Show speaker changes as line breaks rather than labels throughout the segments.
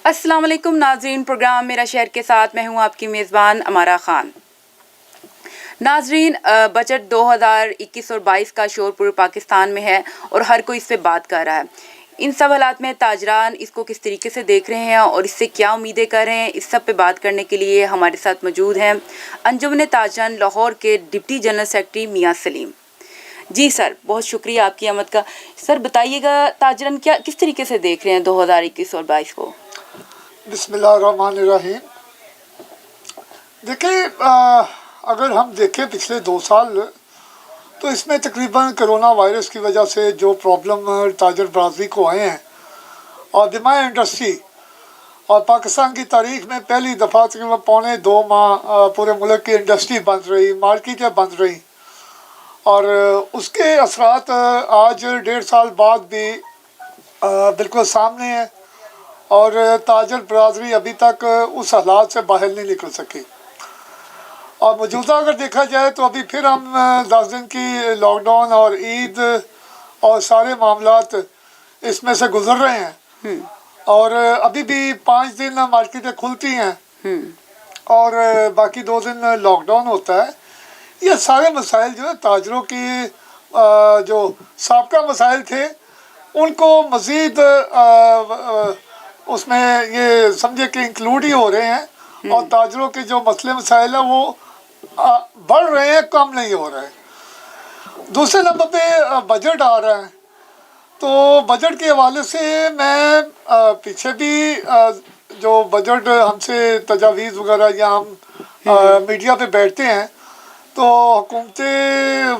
अस्सलाम वालेकुम नाज़रीन, प्रोग्राम मेरा शहर के साथ मैं हूं आपकी मेज़बान अमारा ख़ान। नाज़रीन, बजट 2021 और 22 का शोर पूरे पाकिस्तान में है और हर कोई इस पे बात कर रहा है। इन सब हालात में ताजरान इसको किस तरीके से देख रहे हैं और इससे क्या उम्मीदें कर रहे हैं, इस सब पे बात करने के लिए हमारे साथ मौजूद हैं अंजुमन ताजरान लाहौर के डिप्टी जनरल सेक्रेटरी मियाँ सलीम। जी सर, बहुत शुक्रिया आपकी आमद का। सर बताइएगा, ताजरान क्या किस तरीके से देख रहे हैं 2021 और 22 को?
बिस्मिल्लाहिर्रहमानिर्रहीम। देखिए, अगर हम देखें पिछले 2 साल तो इसमें तकरीबन कोरोना वायरस की वजह से जो प्रॉब्लम ताजर बरादरी को आए हैं और दिमाग इंडस्ट्री और पाकिस्तान की तारीख में पहली दफ़ा तकरीबन 1.25 माह पूरे मुल्क की इंडस्ट्री बंद रही, मार्केटें बंद रही और उसके असरात आज 1.5 साल बाद भी बिल्कुल सामने है और ताजर बरादरी अभी तक उस हालात से बाहर नहीं निकल सकी। और मौजूदा अगर देखा जाए तो अभी फिर हम 10 दिन की लॉकडाउन और ईद और सारे मामलात इसमें से गुजर रहे हैं और अभी भी 5 दिन मार्केटें खुलती हैं और बाकी 2 दिन लॉकडाउन होता है। ये सारे मसाइल जो है ताजरों की जो साबका मसाइल थे उनको मज़ीद उसमें ये समझे कि इंक्लूड ही हो रहे हैं और ताजरों के जो मसले मसाइल हैं वो बढ़ रहे हैं, कम नहीं हो रहे हैं। दूसरे नंबर पे बजट आ रहा है, तो बजट के हवाले से मैं पीछे भी जो बजट हमसे तजावीज़ वगैरह या हम मीडिया पे बैठते हैं तो हुकूमत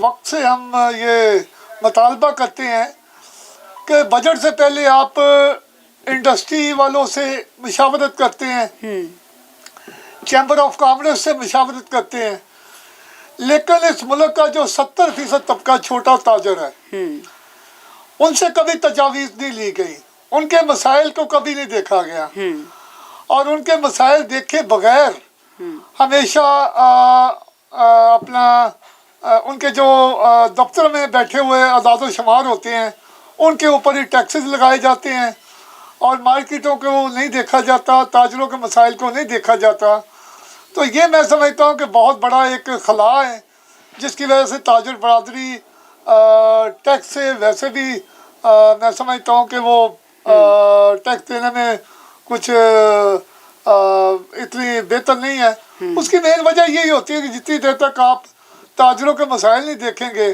वक्त से हम ये मुतालबा करते हैं कि बजट से पहले आप इंडस्ट्री वालों से मुशावरत करते हैं, चैम्बर ऑफ कॉमर्स से मुशावरत करते हैं, लेकिन इस मुल्क का जो 70% तबका छोटा ताजर है उनसे कभी तजावीज़ नहीं ली गई, उनके मसाइल को कभी नहीं देखा गया और उनके मसाइल देखे बगैर हमेशा उनके जो दफ्तर में बैठे हुए अदाद शुमार होते हैं उनके ऊपर ही टैक्सेस लगाए जाते हैं और मार्केटों को नहीं देखा जाता, ताजरों के मसाइल को नहीं देखा जाता। तो ये मैं समझता हूँ कि बहुत बड़ा एक खला है जिसकी वजह से ताजर बरादरी टैक्स से वैसे भी मैं समझता हूँ कि वो टैक्स देने में कुछ इतनी बेहतर नहीं है। उसकी मेन वजह यही होती है कि जितनी देर तक आप ताजरों के मसाइल नहीं देखेंगे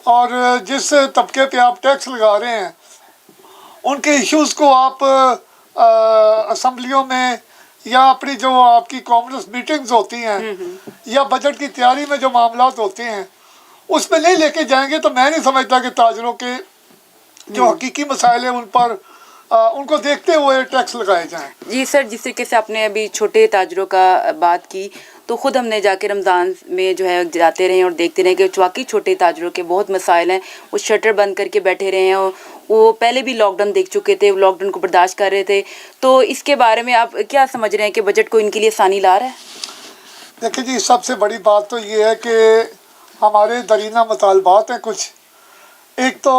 और जिस तबके पे आप टैक्स लगा रहे हैं उनके इश्यूज़ को आप असम्बलियों में या अपनी जो आपकी कॉमर्स मीटिंग्स होती हैं या बजट की तैयारी में जो मामलात होते हैं उसमें नहीं लेके जाएंगे तो मैं नहीं समझता कि ताजरों के जो हकीकी मसाइल हैं उन पर उनको देखते हुए टैक्स लगाए जाएं।
जी सर, जिस तरीके से आपने अभी छोटे ताजरों का बात की तो ख़ुद हमने जाके रमज़ान में जो है जाते रहे और देखते रहे कि वाकई छोटे ताजरों के बहुत मसाइल हैं। वो शटर बंद करके बैठे रहे हैं, वो पहले भी लॉकडाउन देख चुके थे, लॉकडाउन को बर्दाश्त कर रहे थे। तो इसके बारे में आप क्या समझ रहे हैं कि बजट को इनके लिए आसानी ला रहा है?
देखिए जी, सबसे बड़ी बात तो ये है कि हमारे दरीना मुतालबात हैं कुछ। एक तो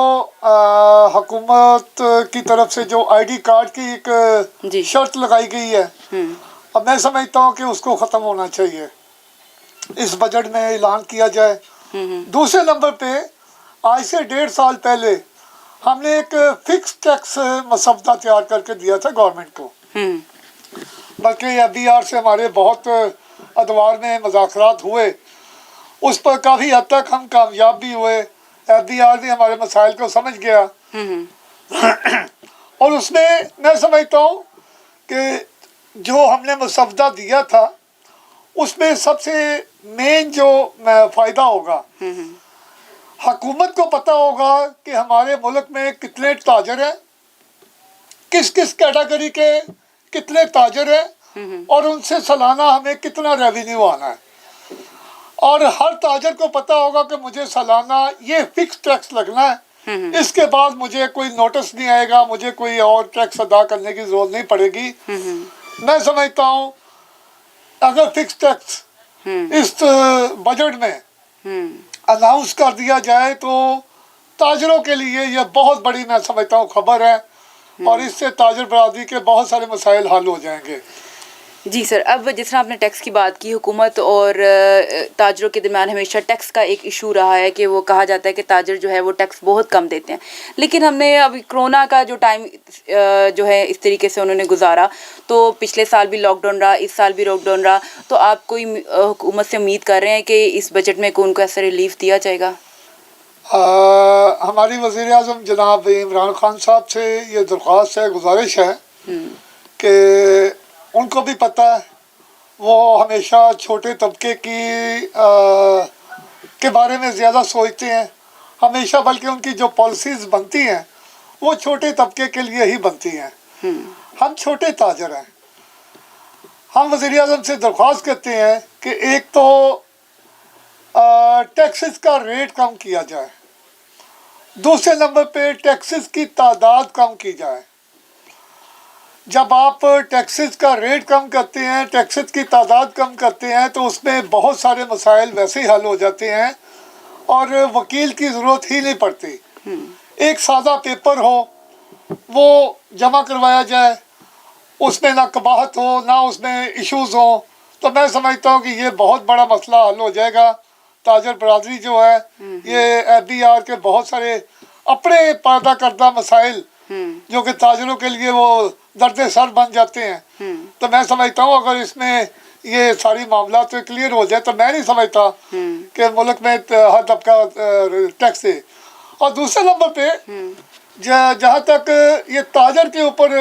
हुकूमत की तरफ से जो ID कार्ड की एक शर्त लगाई गई है, अब मैं समझता हूँ कि उसको ख़त्म होना चाहिए, इस बजट में ऐलान किया जाए। दूसरे नंबर पे आज से 1.5 साल पहले हमने एक फिक्स टैक्स मसौदा तैयार करके दिया था गवर्नमेंट को, बल्कि FBR से हमारे बहुत अदवार में मुज़ाकरात हुए, उस पर काफ़ी हद तक हम कामयाब भी हुए। FBR भी हमारे मसाइल को समझ गया और उसमें मैं समझता हूँ कि जो हमने मसौदा दिया था उसमें सबसे मेन जो फ़ायदा होगा, हुकूमत को पता होगा कि हमारे मुल्क में कितने ताजर हैं, किस किस कैटेगरी के कितने ताजर हैं और उनसे सालाना हमें कितना रेवेन्यू आना है और हर ताजर को पता होगा कि मुझे सालाना ये फिक्स टैक्स लगना है, इसके बाद मुझे कोई नोटिस नहीं आएगा, मुझे कोई और टैक्स अदा करने की ज़रूरत नहीं पड़ेगी। मैं समझता हूँ अगर फिक्स टैक्स इस बजट में अनाउंस कर दिया जाए तो ताजरों के लिए यह बहुत बड़ी मैं समझता हूँ खबर है और इससे ताजर बरादरी के बहुत सारे मसाइल हल हो जाएंगे।
जी सर, अब जिस तरह आपने टैक्स की बात की, हुकूमत और ताजरों के दरमियान हमेशा टैक्स का एक इशू रहा है कि वो कहा जाता है कि ताजर जो है वो टैक्स बहुत कम देते हैं। लेकिन हमने अभी कोरोना का जो टाइम जो है इस तरीके से उन्होंने गुजारा, तो पिछले साल भी लॉकडाउन रहा, इस साल भी लॉकडाउन रहा, तो आप कोई हुकूमत से उम्मीद कर रहे हैं कि इस बजट में उनको ऐसा रिलीफ दिया जाएगा?
हमारी वज़ीर आज़म जनाब इमरान खान साहब से ये दरख्वास्त है, गुजारिश है कि उनको भी पता है, वो हमेशा छोटे तबके के बारे में ज़्यादा सोचते हैं हमेशा, बल्कि उनकी जो पॉलिसीज़ बनती हैं वो छोटे तबके के लिए ही बनती हैं। हम छोटे ताजर हैं, हम वज़ीर आज़म से दरख्वास्त करते हैं कि एक तो टैक्सेस का रेट कम किया जाए, दूसरे नंबर पे टैक्सेस की तादाद कम की जाए। जब आप टैक्सेस का रेट कम करते हैं, टैक्सेस की तादाद कम करते हैं, तो उसमें बहुत सारे मसाइल वैसे ही हल हो जाते हैं और वकील की ज़रूरत ही नहीं पड़ती। एक सादा पेपर हो, वो जमा करवाया जाए, उसमें ना कबाहत हो, ना उसमें इश्यूज़ हो, तो मैं समझता हूँ कि ये बहुत बड़ा मसला हल हो जाएगा। ताजर बरादरी जो है, ये FBR के बहुत सारे अपने पैदा करदा मसाइल जो कि ताजरों के लिए वो दर्द सर बन जाते हैं, तो मैं समझता हूँ अगर इसमें ये सारी मामला तो क्लियर हो जाए, तो मैं नहीं समझता कि मुल्क में हर तबका टैक्स है। और दूसरे नंबर पे जहाँ तक ये ताजर के ऊपर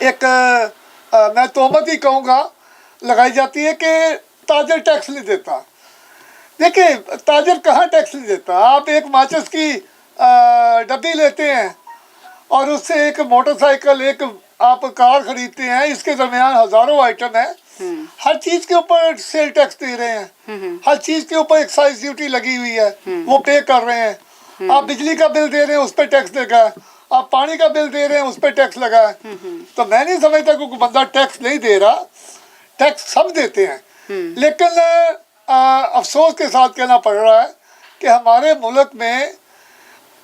एक मैं तोहमत ही कहूँगा लगाई जाती है कि ताजर टैक्स नहीं देता। देखिए, ताजर कहाँ टैक्स नहीं देता। आप एक माचिस की डब्बी लेते हैं और उससे एक मोटरसाइकिल, एक आप कार खरीदते हैं, इसके दरमियान हज़ारों आइटम है, हर चीज़ के ऊपर सेल टैक्स दे रहे हैं, हर चीज़ के ऊपर एक्साइज ड्यूटी लगी हुई है, वो पे कर रहे हैं। आप बिजली का बिल दे रहे हैं, उस पर टैक्स लगा है, आप पानी का बिल दे रहे हैं, उस पर टैक्स लगा है। तो मैं नहीं समझता कि कोई बंदा टैक्स नहीं दे रहा, टैक्स सब देते हैं। लेकिन अफसोस के साथ कहना पड़ रहा है कि हमारे मुल्क में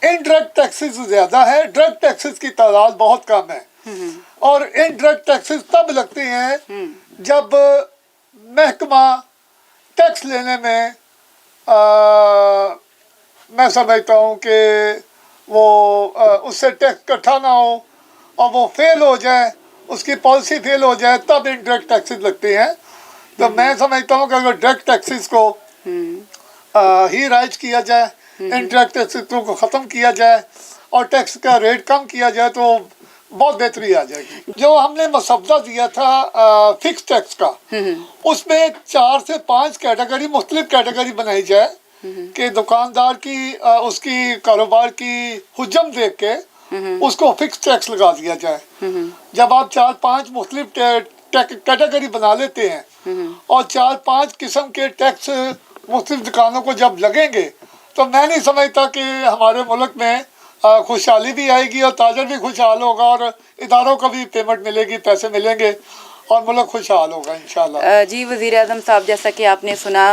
इनडायरेक्ट टैक्सेस ज़्यादा है, डायरेक्ट टैक्सेस की तादाद बहुत कम है। और इनडायरेक्ट टैक्सेस तब लगते हैं जब महकमा टैक्स लेने में मैं समझता हूँ कि वो उससे टैक्स इकट्ठा ना हो और वो फेल हो जाए, उसकी पॉलिसी फेल हो जाए, तब इनडायरेक्ट टैक्सेस लगते हैं। तो मैं समझता हूँ कि अगर डायरेक्ट टैक्सेस को ही राइज किया जाए, इनडायरेक्ट टैक्सेस को ख़त्म किया जाए और टैक्स का रेट कम किया जाए, तो बहुत बेहतरी आ जाएगी। जो हमने मसवदा दिया था फिक्स टैक्स का, उसमें 4 से 5 कैटेगरी, मुख्तलिफ कैटेगरी बनाई जाए कि दुकानदार की उसकी कारोबार की हुज्जम देख के उसको फिक्स टैक्स लगा दिया जाए। जब आप 4-5 मुख्तलिफ कैटेगरी बना लेते हैं और 4-5 किस्म के टैक्स मुख्तलिफ दुकानों को जब लगेंगे, तो मैं नहीं समझता कि हमारे मुल्क में खुशहाली भी आएगी और ताजर भी खुशहाल होगा और इदारों को भी पेमेंट मिलेगी, पैसे मिलेंगे और मुल्क खुशहाल होगा इंशाल्लाह।
जी वज़ीर आज़म साहब, जैसा कि आपने सुना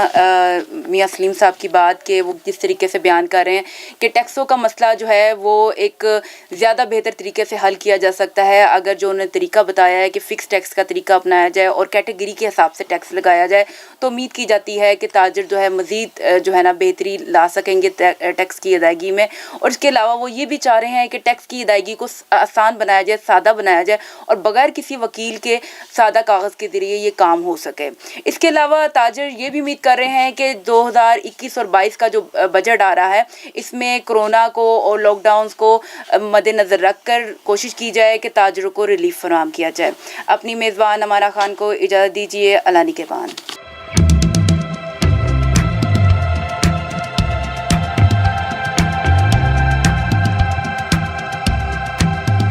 मियां सलीम साहब की बात कि वो किस तरीके से बयान कर रहे हैं कि टैक्सों का मसला जो है वो एक ज़्यादा बेहतर तरीके से हल किया जा सकता है अगर जो उन्होंने तरीका बताया है कि फ़िक्स टैक्स का तरीका अपनाया जाए और कैटेगरी के हिसाब से टैक्स लगाया जाए, तो उम्मीद की जाती है कि ताजर जो है मज़ीद जो है ना बेहतरी ला सकेंगे टैक्स की अदायगी में। और इसके अलावा वो ये भी चाह रहे हैं कि टैक्स की अदायगी को आसान बनाया जाए, सादा बनाया जाए और बगैर किसी वकील के सादा कागज़ के ज़रिए ये काम हो सके। इसके अलावा ताजर ये भी उम्मीद कर रहे हैं कि 2021 और 22 का जो बजट आ रहा है, इसमें कोरोना को और लॉकडाउन को मद्देनज़र रख कर कोशिश की जाए कि ताजरों को रिलीफ फराहम किया जाए। अपनी मेज़बान अमारा खान को इजाज़त दीजिए। अल्लाह निगहबान।